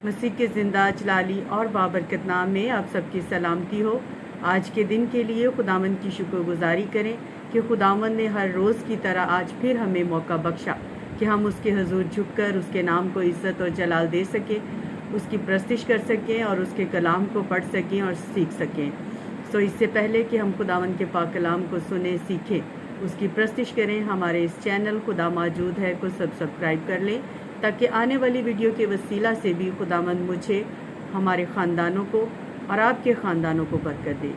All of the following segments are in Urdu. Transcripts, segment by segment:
مسیح کے زندہ جلالی اور بابرکت نام میں آپ سب کی سلامتی ہو۔ آج کے دن کے لیے خداوند کی شکر گزاری کریں کہ خداوند نے ہر روز کی طرح آج پھر ہمیں موقع بخشا کہ ہم اس کے حضور جھک کر اس کے نام کو عزت اور جلال دے سکیں، اس کی پرستش کر سکیں اور اس کے کلام کو پڑھ سکیں اور سیکھ سکیں۔ اس سے پہلے کہ ہم خداوند کے پاک کلام کو سنیں، سیکھیں، اس کی پرستش کریں، ہمارے اس چینل خدا موجود ہے کو سبسکرائب کر لیں تاکہ آنے والی ویڈیو کے وسیلہ سے بھی خداوند مجھے، ہمارے خاندانوں کو اور آپ کے خاندانوں کو برکت دے۔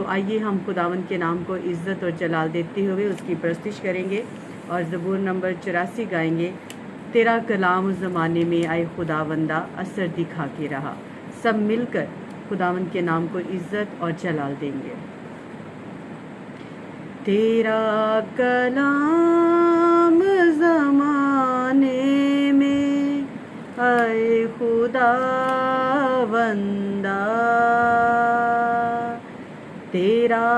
آئیے ہم خداوند کے نام کو عزت اور جلال دیتے ہوئے اس کی پرستش کریں گے اور زبور نمبر 84 گائیں گے۔ تیرا کلام اس زمانے میں آئے خداوندہ، اثر دکھا کے رہا۔ سب مل کر خداوند کے نام کو عزت اور جلال دیں گے۔ تیرا کلام زمانے میں آئے خداوندہ، تیرا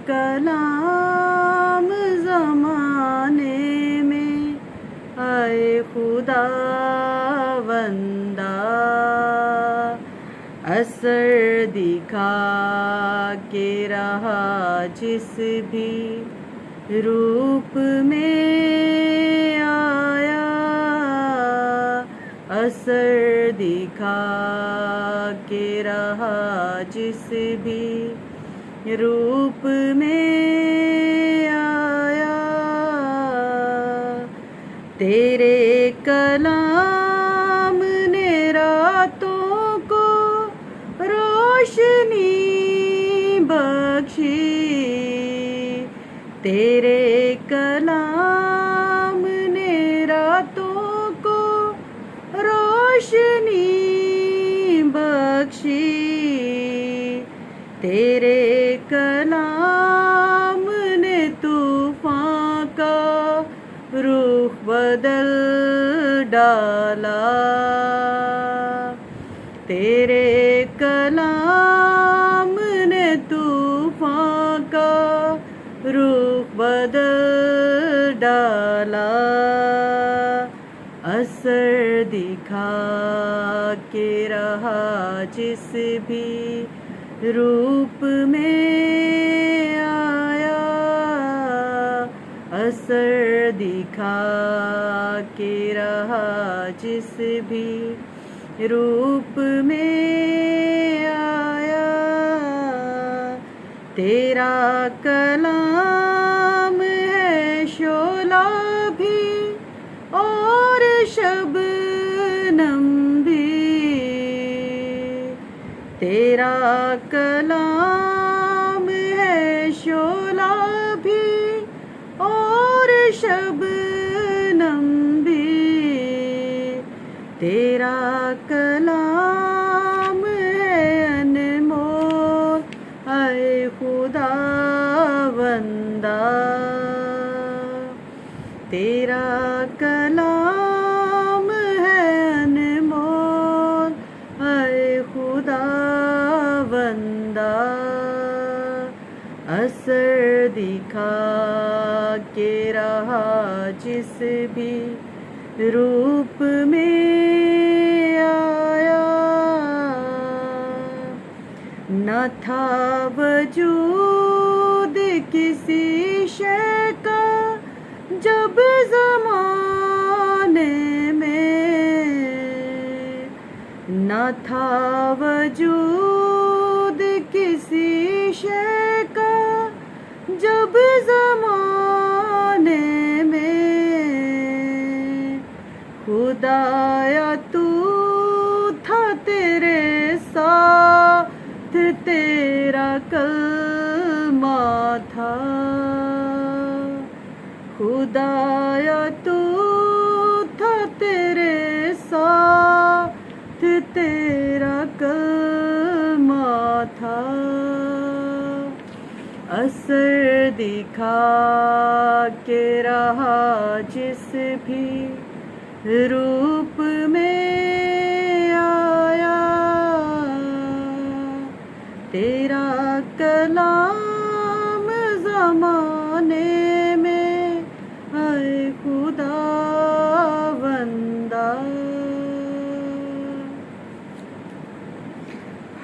کلام زمانے میں آئے خداوندہ، اثر دکھا کے رہا جس بھی روپ میں آیا، اثر دکھا کے رہا جس بھی روپ میں آیا، تیرے کلام نے راتوں کو روشنی بخشی، تیرے کلام نے راتوں کو روشنی بخشی، تیرے کلام نے طوفان کا رخ بدل ڈالا، تیرے کلام نے طوفان کا رخ بدل ڈالا، اثر دکھا کے رہا جس بھی روپ میں آیا، اثر دکھا کے رہا جس بھی روپ میں آیا، تیرا کلام ہے شعلہ بھی اور شبنم بھی، تیرا کلام ہے شعلہ بھی اور شبنم بھی، تیرا کلام ہے انمول اے خداوندہ، تیرا کلام ہے انمول اے خداوندہ، اثر دکھا کے رہا جس بھی روپ میں آیا، نہ تھا وجود کسی شے کا جب زمانے میں، نہ تھا وجود کسی شے کا جب زمانے میں، خدایا تو تھا تیرے ساتھ، تیرا کلمہ تھا، خدایا تو تھا تیرے ساتھ، تیرا کلمہ تھا، اثر دکھا کے رہا جس بھی روپ میں آیا، تیرا کلام زمانے میں اے خداوندہ،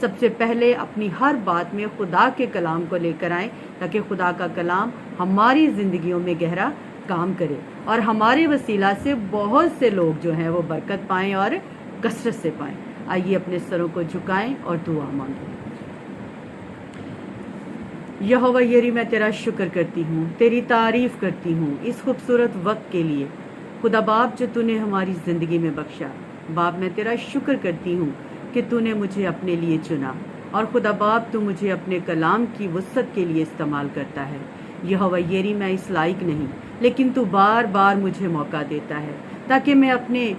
سب سے پہلے اپنی ہر بات میں خدا کے کلام کو لے کر آئیں تاکہ خدا کا کلام ہماری زندگیوں میں گہرا کام کرے اور ہمارے وسیلہ سے بہت سے لوگ جو ہیں وہ برکت پائیں اور کثرت سے پائیں۔ آئیے اپنے سروں کو جھکائیں اور دعا مانگیں۔ یہوہ یری، میں تیرا شکر کرتی ہوں، تیری تعریف کرتی ہوں اس خوبصورت وقت کے لیے خدا باپ جو تو نے ہماری زندگی میں بخشا۔ باپ میں تیرا شکر کرتی ہوں کہ تو نے مجھے اپنے لیے چنا اور خدا باپ تو مجھے اپنے کلام کی وسعت کے لیے استعمال کرتا ہے۔ یہوہ یری، میں اس لائق نہیں، لیکن تو بار بار مجھے موقع دیتا ہے تاکہ میں اپنے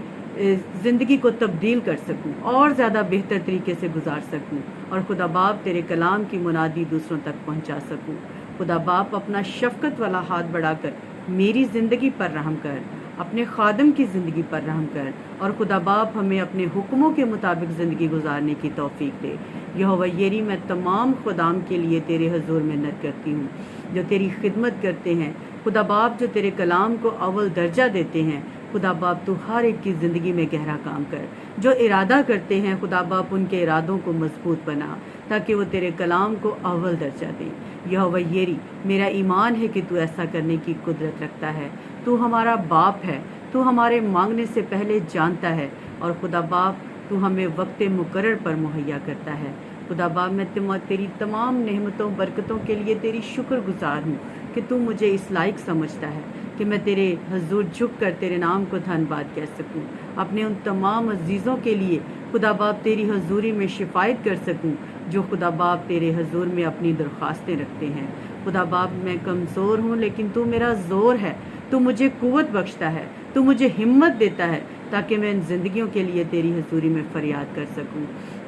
زندگی کو تبدیل کر سکوں اور زیادہ بہتر طریقے سے گزار سکوں اور خدا باپ تیرے کلام کی منادی دوسروں تک پہنچا سکوں۔ خدا باپ اپنا شفقت والا ہاتھ بڑھا کر میری زندگی پر رحم کر، اپنے خادم کی زندگی پر رحم کر اور خدا باپ ہمیں اپنے حکموں کے مطابق زندگی گزارنے کی توفیق دے۔ یہوہ یری، میں تمام خدام کے لیے تیرے حضور منت کرتی ہوں جو تیری خدمت کرتے ہیں، خدا باپ جو تیرے کلام کو اول درجہ دیتے ہیں۔ خدا باپ تو ہر ایک کی زندگی میں گہرا کام کر، جو ارادہ کرتے ہیں خدا باپ ان کے ارادوں کو مضبوط بنا تاکہ وہ تیرے کلام کو اول درجہ دیں۔ یہوہ یری، میرا ایمان ہے کہ تو ایسا کرنے کی قدرت رکھتا ہے۔ تو ہمارا باپ ہے، تو ہمارے مانگنے سے پہلے جانتا ہے اور خدا باپ تو ہمیں وقت مقرر پر مہیا کرتا ہے۔ خدا باپ میں تیری تمام نعمتوں برکتوں کے لیے تیری شکر گزار ہوں کہ تو مجھے اس لائق سمجھتا ہے کہ میں تیرے حضور جھک کر تیرے نام کو دھن باد کہہ سکوں، اپنے ان تمام عزیزوں کے لیے خدا باپ تیری حضوری میں شفاعت کر سکوں جو خدا باپ تیرے حضور میں اپنی درخواستیں رکھتے ہیں۔ خدا باپ میں کمزور ہوں لیکن تو میرا زور ہے، تو مجھے قوت بخشتا ہے، تو مجھے ہمت دیتا ہے تاکہ میں ان زندگیوں کے لیے تیری حضوری میں فریاد کر سکوں۔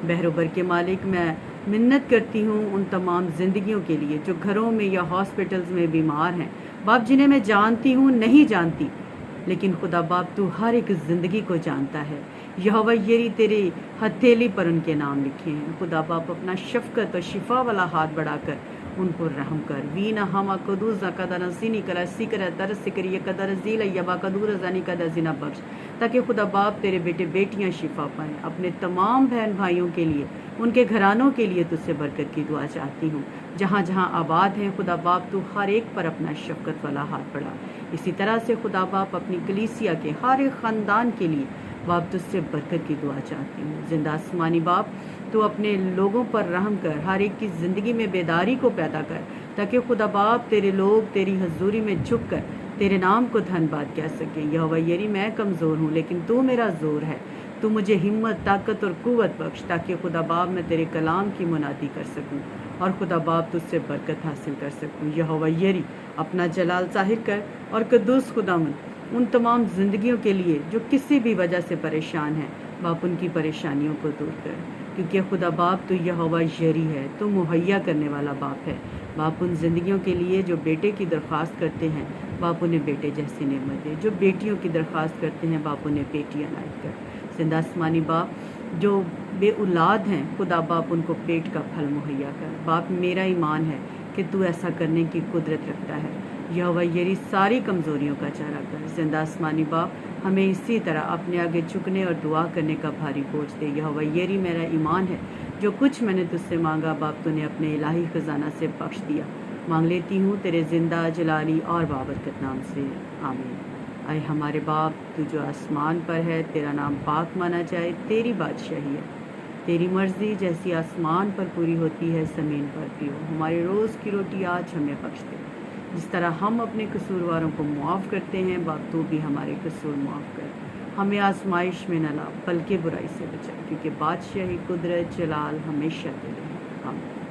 بحر و بر کے مالک، میں منت کرتی ہوں ان تمام زندگیوں کے لیے جو گھروں میں یا ہاسپٹلز میں بیمار ہیں باپ، جنہیں میں جانتی ہوں نہیں جانتی، لیکن خدا باپ تو ہر ایک زندگی کو جانتا ہے۔ یہوہ یری، تیرے ہتھیلی پر ان کے نام لکھے ہیں۔ خدا باپ اپنا شفقت اور شفا والا ہاتھ بڑھا کر ان کو رحم کر۔ وینا ہما قدوز قدر زینی کر سکر ترس سکر یہ قدر زیل یبا قدور زانی قدر زینا بخش تاکہ خدا باپ تیرے بیٹے بیٹیاں شفا پائیں۔ اپنے تمام بہن بھائیوں کے لیے، ان کے گھرانوں کے لیے تجھ سے برکت کی دعا چاہتی ہوں۔ جہاں جہاں آباد ہیں خدا باپ تو ہر ایک پر اپنا شفقت والا ہاتھ بڑھا۔ اسی طرح سے خدا باپ اپنی کلیسیا کے ہر ایک خاندان کے لیے باپ تجھ سے برکت کی دعا چاہتی ہوں۔ زندہ آسمانی باپ، تو اپنے لوگوں پر رحم کر، ہر ایک کی زندگی میں بیداری کو پیدا کر تاکہ خدا باپ تیرے لوگ تیری حضوری میں جھک کر تیرے نام کو دھن باد کہہ سکیں۔ یہوہ یری، میں کمزور ہوں لیکن تو میرا زور ہے، تو مجھے ہمت، طاقت اور قوت بخش تاکہ خدا باپ میں تیرے کلام کی منادی کر سکوں اور خدا باپ تجھ سے برکت حاصل کر سکوں۔ یہوہ یری، اپنا جلال ظاہر کر اور قدوس خداوند ان تمام زندگیوں کے لیے جو کسی بھی وجہ سے پریشان ہیں باپ، ان کی پریشانیوں کو دور کر، کیونکہ خدا باپ تو یہوہ یری ہے، تو مہیا کرنے والا باپ ہے۔ باپ ان زندگیوں کے لیے جو بیٹے کی درخواست کرتے ہیں باپ، انہیں بیٹے جیسی نعمت دے، جو بیٹیوں کی درخواست کرتے ہیں باپ، انہیں بیٹی عنایت کر۔ زندہ آسمانی باپ، جو بے اولاد ہیں خدا باپ، ان کو پیٹ کا پھل مہیا کر۔ باپ، میرا ایمان ہے کہ تو ایسا کرنے کی قدرت رکھتا ہے۔ یہوہ یری، ساری کمزوریوں کا چارہ کر۔ زندہ آسمانی باپ، ہمیں اسی طرح اپنے آگے جھکنے اور دعا کرنے کا بھاری بوجھ دے۔ یہوہ یری، میرا ایمان ہے جو کچھ میں نے تجھ سے مانگا باپ، تو نے اپنے الہی خزانہ سے بخش دیا۔ مانگ لیتی ہوں تیرے زندہ جلالی اور بابرکت نام سے، آمین۔ اے ہمارے باپ، تو جو آسمان پر ہے، تیرا نام پاک مانا جائے، تیری بادشاہی ہے، تیری مرضی جیسی آسمان پر پوری ہوتی ہے زمین پر بھی ہو۔ ہمارے روز کی روٹی آج ہمیں بخش دے، جس طرح ہم اپنے قصورواروں کو معاف کرتے ہیں باپ، تو بھی ہمارے قصور معاف کر۔ ہمیں آزمائش میں نہ لا بلکہ برائی سے بچا، کیونکہ بادشاہی، قدرت، جلال ہمیشہ تیرے ہیں، آمین۔